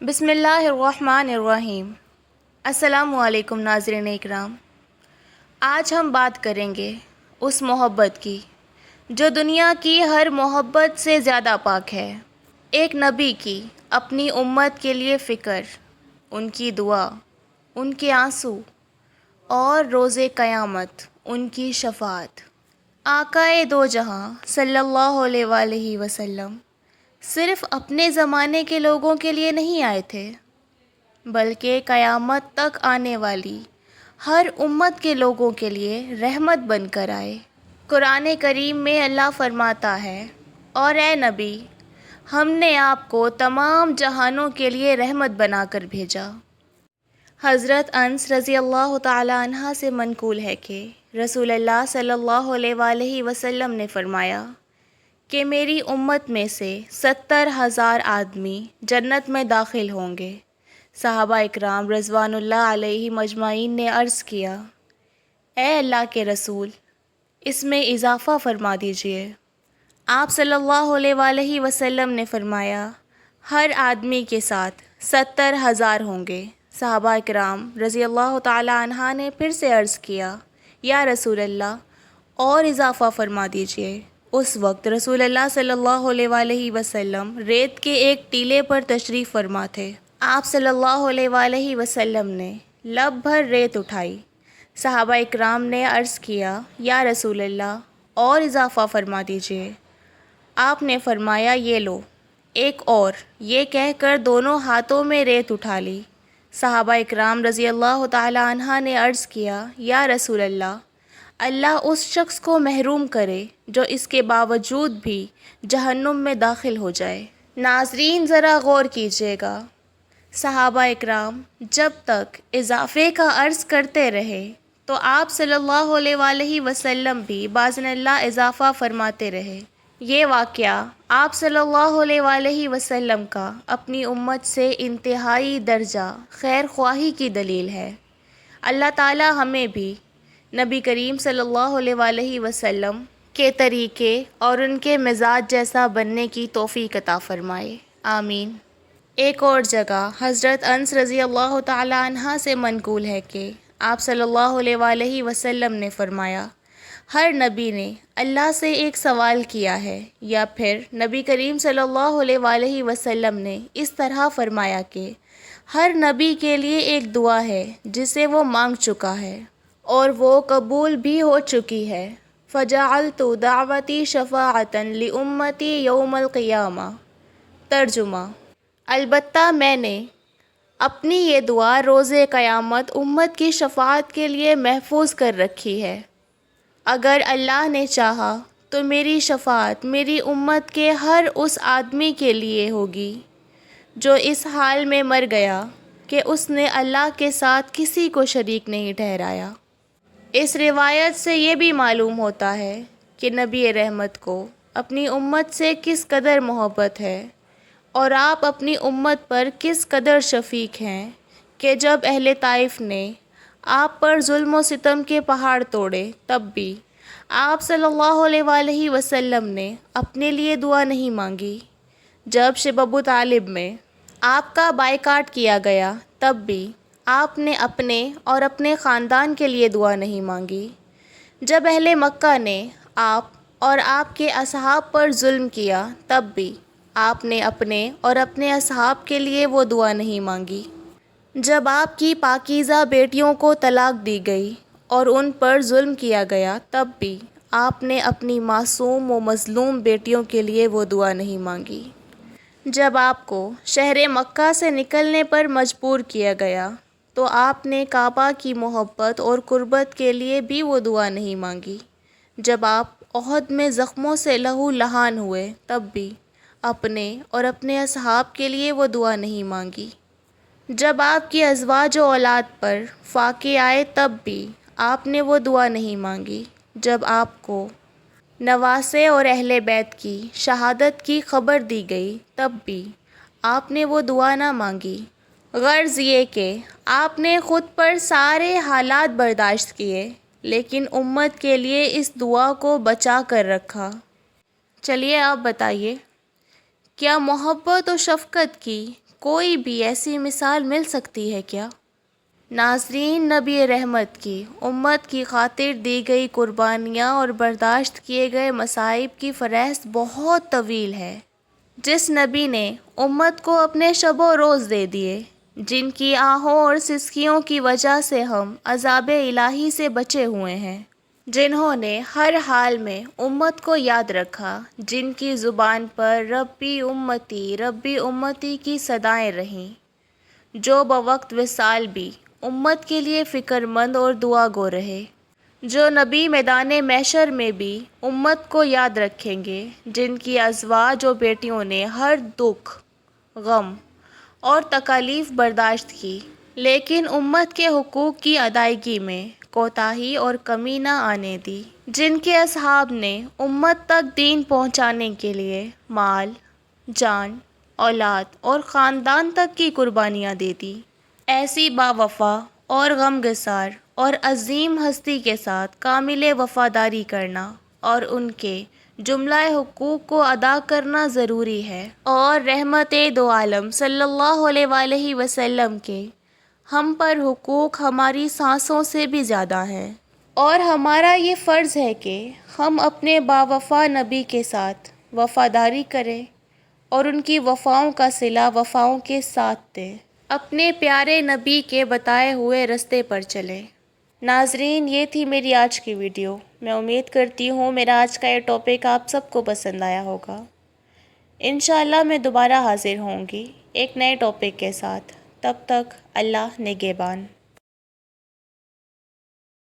بسم اللہ الرحمن الرحیم۔ السلام علیکم ناظرین اکرام۔ آج ہم بات کریں گے اس محبت کی جو دنیا کی ہر محبت سے زیادہ پاک ہے۔ ایک نبی کی اپنی امت کے لیے فکر، ان کی دعا، ان کے آنسو اور روز قیامت ان کی شفاعت۔ آقائے دو جہاں صلی اللہ علیہ وآلہ وسلم صرف اپنے زمانے کے لوگوں کے لیے نہیں آئے تھے، بلکہ قیامت تک آنے والی ہر امت کے لوگوں کے لیے رحمت بن کر آئے۔ قرآن کریم میں اللہ فرماتا ہے، اور اے نبی، ہم نے آپ کو تمام جہانوں کے لیے رحمت بنا کر بھیجا۔ حضرت انس رضی اللہ تعالی عنہ سے منقول ہے کہ رسول اللہ صلی اللہ علیہ وآلہ وسلم نے فرمایا کہ میری امت میں سے 70,000 آدمی جنت میں داخل ہوں گے۔ صحابہ اکرام رضوان اللہ علیہم اجمعین نے عرض کیا، اے اللہ کے رسول، اس میں اضافہ فرما دیجئے۔ آپ صلی اللہ علیہ وآلہ وسلم نے فرمایا، ہر آدمی کے ساتھ 70,000 ہوں گے۔ صحابہ اکرام رضی اللہ تعالی عنہ نے پھر سے عرض کیا، یا رسول اللہ، اور اضافہ فرما دیجئے۔ اس وقت رسول اللہ صلی اللہ علیہ وآلہ وسلم ریت کے ایک ٹیلے پر تشریف فرما تھے۔ آپ صلی اللہ علیہ وآلہ وسلم نے لب بھر ریت اٹھائی۔ صحابہ اکرام نے عرض کیا، یا رسول اللہ، اور اضافہ فرما دیجئے۔ آپ نے فرمایا، یہ لو، ایک اور۔ یہ کہہ کر دونوں ہاتھوں میں ریت اٹھا لی۔ صحابہ اکرام رضی اللہ تعالی عنہ نے عرض کیا، یا رسول اللہ، اللہ اس شخص کو محروم کرے جو اس کے باوجود بھی جہنم میں داخل ہو جائے۔ ناظرین ذرا غور کیجیے گا، صحابہ اکرام جب تک اضافے کا عرض کرتے رہے تو آپ صلی اللہ علیہ وآلہ وسلم بھی باذن اللہ اضافہ فرماتے رہے۔ یہ واقعہ آپ صلی اللہ علیہ وآلہ وسلم کا اپنی امت سے انتہائی درجہ خیر خواہی کی دلیل ہے۔ اللہ تعالی ہمیں بھی نبی کریم صلی اللہ علیہ وآلہ وسلم کے طریقے اور ان کے مزاج جیسا بننے کی توفیق عطا فرمائے، آمین۔ ایک اور جگہ حضرت انس رضی اللہ تعالی عنہ سے منقول ہے کہ آپ صلی اللہ علیہ وآلہ وسلم نے فرمایا، ہر نبی نے اللہ سے ایک سوال کیا ہے، یا پھر نبی کریم صلی اللہ علیہ وآلہ وسلم نے اس طرح فرمایا کہ ہر نبی کے لیے ایک دعا ہے جسے وہ مانگ چکا ہے اور وہ قبول بھی ہو چکی ہے۔ فَجَعَلْتُ دَعْوَتِي شَفَاعَةً لِأُمَّتِي يَوْمَ الْقِيَامَةِ۔ ترجمہ: البتہ میں نے اپنی یہ دعا روز قیامت امت کی شفاعت کے لیے محفوظ کر رکھی ہے۔ اگر اللہ نے چاہا تو میری شفاعت میری امت کے ہر اس آدمی کے لیے ہوگی جو اس حال میں مر گیا کہ اس نے اللہ کے ساتھ کسی کو شریک نہیں ٹھہرایا۔ اس روایت سے یہ بھی معلوم ہوتا ہے کہ نبی رحمت کو اپنی امت سے کس قدر محبت ہے اور آپ اپنی امت پر کس قدر شفیق ہیں کہ جب اہل طائف نے آپ پر ظلم و ستم کے پہاڑ توڑے تب بھی آپ صلی اللہ علیہ وآلہ وسلم نے اپنے لیے دعا نہیں مانگی۔ جب شب ابو طالب میں آپ کا بائیکاٹ کیا گیا تب بھی آپ نے اپنے اور اپنے خاندان کے لیے دعا نہیں مانگی۔ جب اہل مکہ نے آپ اور آپ کے اصحاب پر ظلم کیا تب بھی آپ نے اپنے اور اپنے اصحاب کے لیے وہ دعا نہیں مانگی۔ جب آپ کی پاکیزہ بیٹیوں کو طلاق دی گئی اور ان پر ظلم کیا گیا تب بھی آپ نے اپنی معصوم و مظلوم بیٹیوں کے لیے وہ دعا نہیں مانگی۔ جب آپ کو شہر مکہ سے نکلنے پر مجبور کیا گیا تو آپ نے کعبہ کی محبت اور قربت کے لیے بھی وہ دعا نہیں مانگی۔ جب آپ احد میں زخموں سے لہو لہان ہوئے تب بھی اپنے اور اپنے اصحاب کے لیے وہ دعا نہیں مانگی۔ جب آپ کی ازواج و اولاد پر فاقے آئے تب بھی آپ نے وہ دعا نہیں مانگی۔ جب آپ کو نواسے اور اہل بیت کی شہادت کی خبر دی گئی تب بھی آپ نے وہ دعا نہ مانگی۔ غرض یہ کہ آپ نے خود پر سارے حالات برداشت کیے لیکن امت کے لیے اس دعا کو بچا کر رکھا۔ چلیے آپ بتائیے، کیا محبت و شفقت کی کوئی بھی ایسی مثال مل سکتی ہے کیا؟ ناظرین، نبی رحمت کی امت کی خاطر دی گئی قربانیاں اور برداشت کیے گئے مصائب کی فہرست بہت طویل ہے۔ جس نبی نے امت کو اپنے شب و روز دے دیے، جن کی آہوں اور سسکیوں کی وجہ سے ہم عذاب الہی سے بچے ہوئے ہیں، جنہوں نے ہر حال میں امت کو یاد رکھا، جن کی زبان پر ربی امتی کی صدائیں رہیں، جو بوقت وصال بھی امت کے لیے فکر مند اور دعا گو رہے، جو نبی میدان محشر میں بھی امت کو یاد رکھیں گے، جن کی ازواج و بیٹیوں نے ہر دکھ، غم اور تکالیف برداشت کی، لیکن امت کے حقوق کی ادائیگی میں کوتاہی اور کمی نہ آنے دی، جن کے اصحاب نے امت تک دین پہنچانے کے لیے مال، جان، اولاد اور خاندان تک کی قربانیاں دے دی۔ ایسی باوفا اور غمگسار اور عظیم ہستی کے ساتھ کامل وفاداری کرنا اور ان کے جملہ حقوق کو ادا کرنا ضروری ہے، اور رحمت دو عالم صلی اللہ علیہ وآلہ وسلم کے ہم پر حقوق ہماری سانسوں سے بھی زیادہ ہیں، اور ہمارا یہ فرض ہے کہ ہم اپنے باوفا نبی کے ساتھ وفاداری کریں اور ان کی وفاؤں کا صلہ وفاؤں کے ساتھ دیں، اپنے پیارے نبی کے بتائے ہوئے رستے پر چلیں۔ ناظرین، یہ تھی میری آج کی ویڈیو۔ میں امید کرتی ہوں میرا آج کا یہ ٹاپک آپ سب کو پسند آیا ہوگا۔ انشاءاللہ میں دوبارہ حاضر ہوں گی ایک نئے ٹاپک کے ساتھ۔ تب تک اللہ نگہبان۔